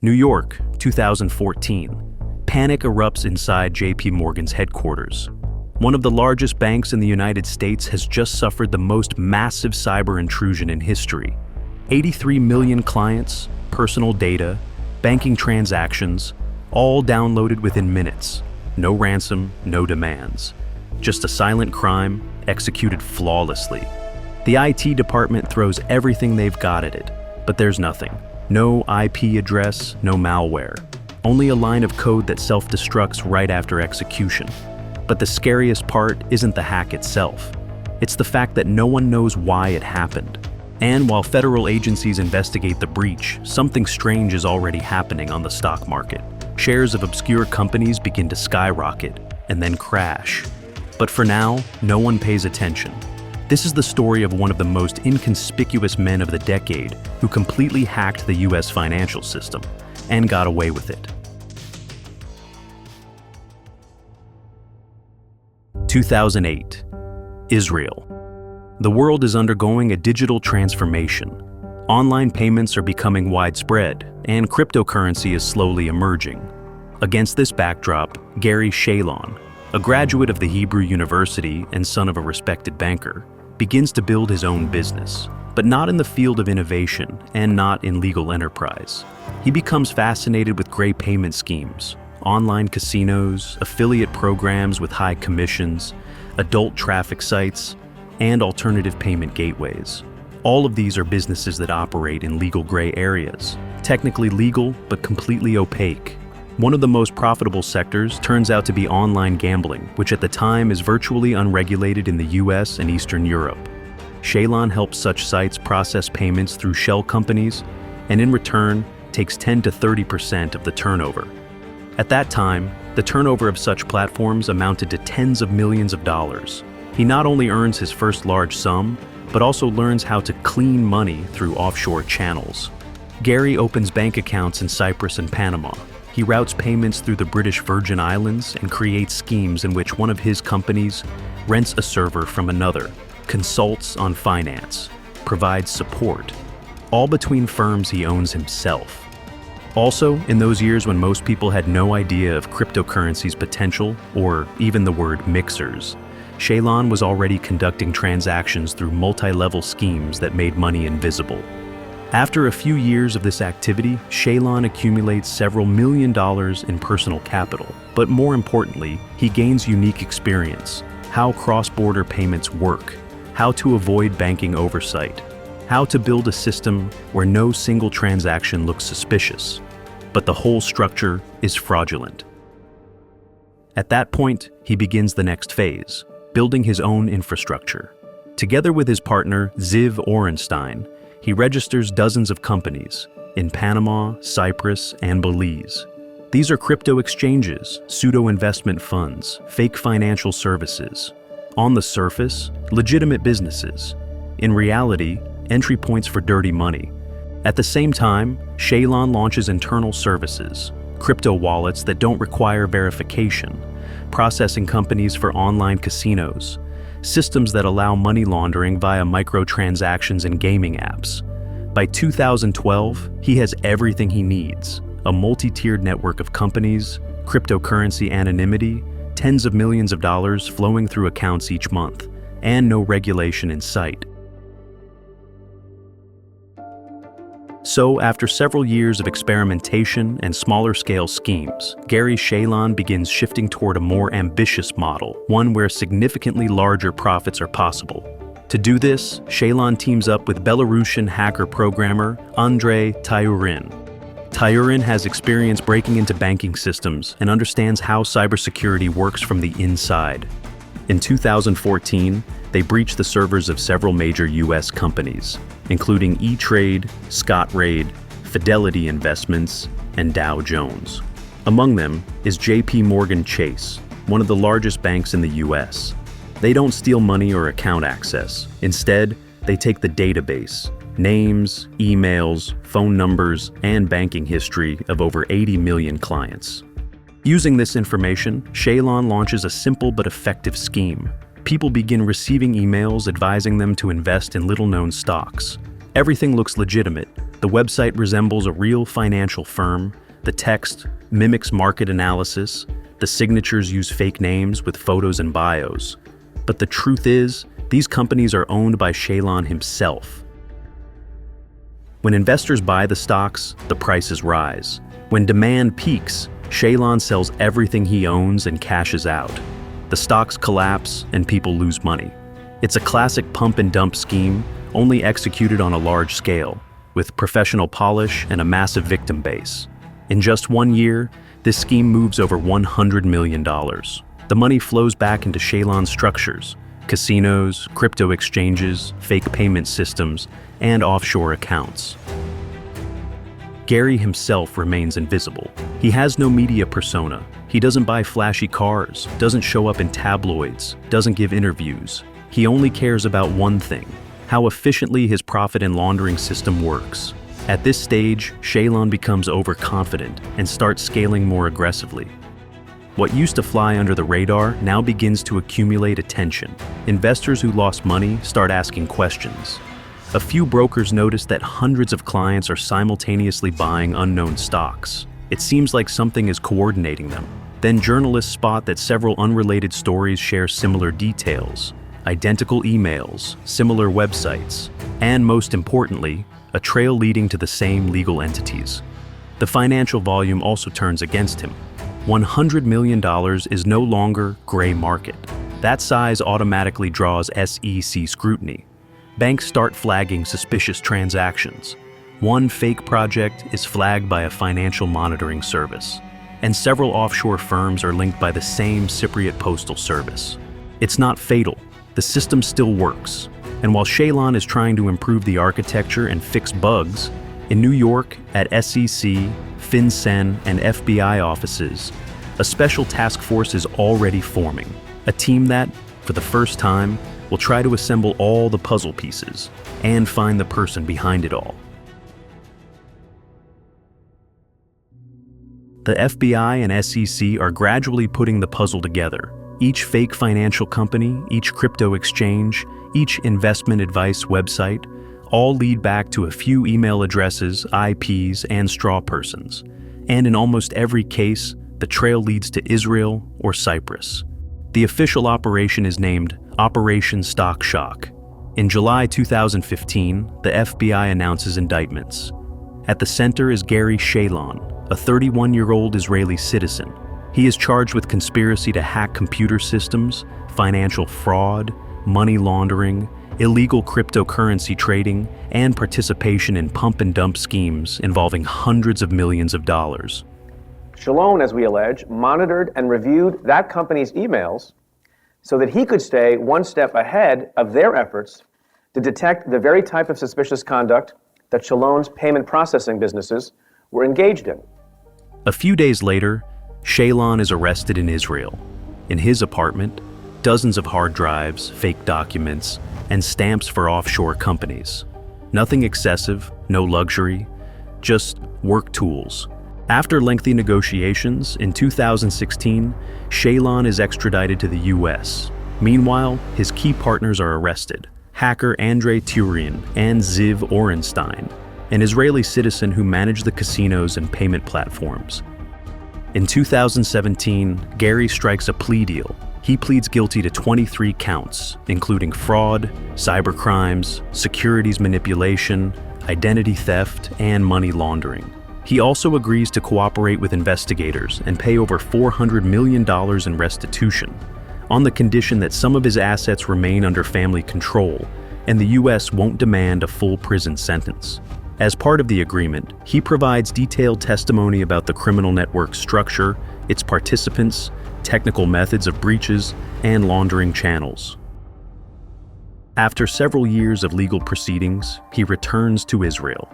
New York, 2014. Panic erupts inside JP Morgan's headquarters. One of the largest banks in the United States has just suffered the most massive cyber intrusion in history. 83 million clients, personal data, banking transactions, all downloaded within minutes. No ransom, no demands. Just a silent crime executed flawlessly. The IT department throws everything they've got at it, but there's nothing. No IP address, no malware. Only a line of code that self-destructs right after execution. But the scariest part isn't the hack itself. It's the fact that no one knows why it happened. And while federal agencies investigate the breach, something strange is already happening on the stock market. Shares of obscure companies begin to skyrocket and then crash. But for now, no one pays attention. This is the story of one of the most inconspicuous men of the decade who completely hacked the US financial system and got away with it. 2008. Israel. The world is undergoing a digital transformation. Online payments are becoming widespread, and cryptocurrency is slowly emerging. Against this backdrop, Gary Shalon, a graduate of the Hebrew University and son of a respected banker, begins to build his own business, but not in the field of innovation and not in legal enterprise. He becomes fascinated with gray payment schemes, online casinos, affiliate programs with high commissions, adult traffic sites, and alternative payment gateways. All of these are businesses that operate in legal gray areas, technically legal but completely opaque. One of the most profitable sectors turns out to be online gambling, which at the time is virtually unregulated in the US and Eastern Europe. Shalon helps such sites process payments through shell companies, and in return takes 10 to 30% of the turnover. At that time, the turnover of such platforms amounted to tens of millions of dollars. He not only earns his first large sum, but also learns how to clean money through offshore channels. Gary opens bank accounts in Cyprus and Panama. He routes payments through the British Virgin Islands and creates schemes in which one of his companies rents a server from another, consults on finance, provides support, all between firms he owns himself. Also, in those years when most people had no idea of cryptocurrency's potential or even the word mixers, Shalon was already conducting transactions through multi-level schemes that made money invisible. After a few years of this activity, Shalon accumulates several $1 million in personal capital. But more importantly, he gains unique experience: how cross-border payments work, how to avoid banking oversight, how to build a system where no single transaction looks suspicious, but the whole structure is fraudulent. At that point, he begins the next phase, building his own infrastructure. Together with his partner, Ziv Orenstein, he registers dozens of companies in Panama, Cyprus, and Belize. These are crypto exchanges, pseudo-investment funds, fake financial services. On the surface, legitimate businesses. In reality, entry points for dirty money. At the same time, Shalon launches internal services, crypto wallets that don't require verification, processing companies for online casinos, systems that allow money laundering via microtransactions and gaming apps. By 2012, he has everything he needs: a multi-tiered network of companies, cryptocurrency anonymity, tens of millions of dollars flowing through accounts each month, and no regulation in sight. So, after several years of experimentation and smaller-scale schemes, Gary Shalon begins shifting toward a more ambitious model, one where significantly larger profits are possible. To do this, Shalon teams up with Belarusian hacker-programmer Andrei Tyurin. Tyurin has experience breaking into banking systems and understands how cybersecurity works from the inside. In 2014, they breached the servers of several major US companies, including E-Trade, Scottrade, Fidelity Investments, and Dow Jones. Among them is JP Morgan Chase, one of the largest banks in the US. They don't steal money or account access. Instead, they take the database, names, emails, phone numbers, and banking history of over 80 million clients. Using this information, Shalon launches a simple but effective scheme. People begin receiving emails advising them to invest in little-known stocks. Everything looks legitimate, The website resembles a real financial firm. The text mimics market analysis. The signatures use fake names with photos and bios. But the truth is, these companies are owned by Shaylon himself. When investors buy the stocks, the prices rise. When demand peaks, Shaylon sells everything he owns and cashes out. The stocks collapse and people lose money. It's a classic pump and dump scheme, only executed on a large scale, with professional polish and a massive victim base. In just 1 year, this scheme moves over $100 million. The money flows back into Shaylon's structures: casinos, crypto exchanges, fake payment systems, and offshore accounts. Gary himself remains invisible. He has no media persona. He doesn't buy flashy cars, doesn't show up in tabloids, doesn't give interviews. He only cares about one thing: how efficiently his profit and laundering system works. At this stage, Shaylon becomes overconfident and starts scaling more aggressively. What used to fly under the radar now begins to accumulate attention. Investors who lost money start asking questions. A few brokers notice that hundreds of clients are simultaneously buying unknown stocks. It seems like something is coordinating them. Then journalists spot that several unrelated stories share similar details: identical emails, similar websites, and most importantly, a trail leading to the same legal entities. The financial volume also turns against him. $100 million is no longer gray market. That size automatically draws SEC scrutiny. Banks start flagging suspicious transactions. One fake project is flagged by a financial monitoring service, and several offshore firms are linked by the same Cypriot postal service. It's not fatal. The system still works. And while Shaylon is trying to improve the architecture and fix bugs, in New York, at SEC, FinCEN, and FBI offices, a special task force is already forming. A team that, for the first time, will try to assemble all the puzzle pieces and find the person behind it all. The FBI and SEC are gradually putting the puzzle together. Each fake financial company, each crypto exchange, each investment advice website, all lead back to a few email addresses, IPs, and straw persons. And in almost every case, the trail leads to Israel or Cyprus. The official operation is named Operation Stock Shock. In July 2015, the FBI announces indictments. At the center is Gary Shaylon, a 31-year-old Israeli citizen. He is charged with conspiracy to hack computer systems, financial fraud, money laundering, illegal cryptocurrency trading, and participation in pump and dump schemes involving hundreds of millions of dollars. Shaylon, as we allege, monitored and reviewed that company's emails so that he could stay one step ahead of their efforts to detect the very type of suspicious conduct that Shaylon's payment processing businesses were engaged in. A few days later, Shaylon is arrested in Israel. In his apartment, dozens of hard drives, fake documents, and stamps for offshore companies. Nothing excessive, no luxury, just work tools. After lengthy negotiations, in 2016, Shaylon is extradited to the US. Meanwhile, his key partners are arrested: hacker Andrei Turian and Ziv Orenstein, an Israeli citizen who managed the casinos and payment platforms. In 2017, Gary strikes a plea deal. He pleads guilty to 23 counts, including fraud, cybercrimes, securities manipulation, identity theft, and money laundering. He also agrees to cooperate with investigators and pay over $400 million in restitution, on the condition that some of his assets remain under family control and the US won't demand a full prison sentence. As part of the agreement, he provides detailed testimony about the criminal network's structure, its participants, technical methods of breaches, and laundering channels. After several years of legal proceedings, he returns to Israel.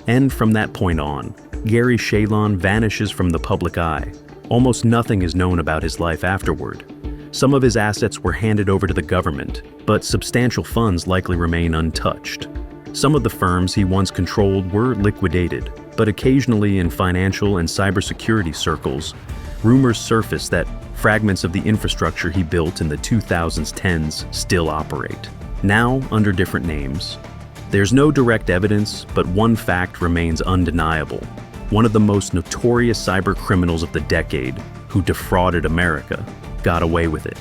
And from that point on, Gary Shaylon vanishes from the public eye. Almost nothing is known about his life afterward. Some of his assets were handed over to the government, but substantial funds likely remain untouched. Some of the firms he once controlled were liquidated, but occasionally in financial and cybersecurity circles, rumors surface that fragments of the infrastructure he built in the 2010s still operate, now under different names. There's no direct evidence, but one fact remains undeniable. One of the most notorious cyber criminals of the decade, who defrauded America, got away with it.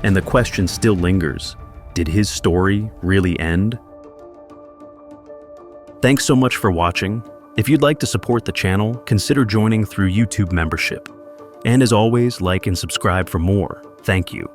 And the question still lingers: did his story really end? Thanks so much for watching. If you'd like to support the channel, consider joining through YouTube membership. And as always, like and subscribe for more. Thank you.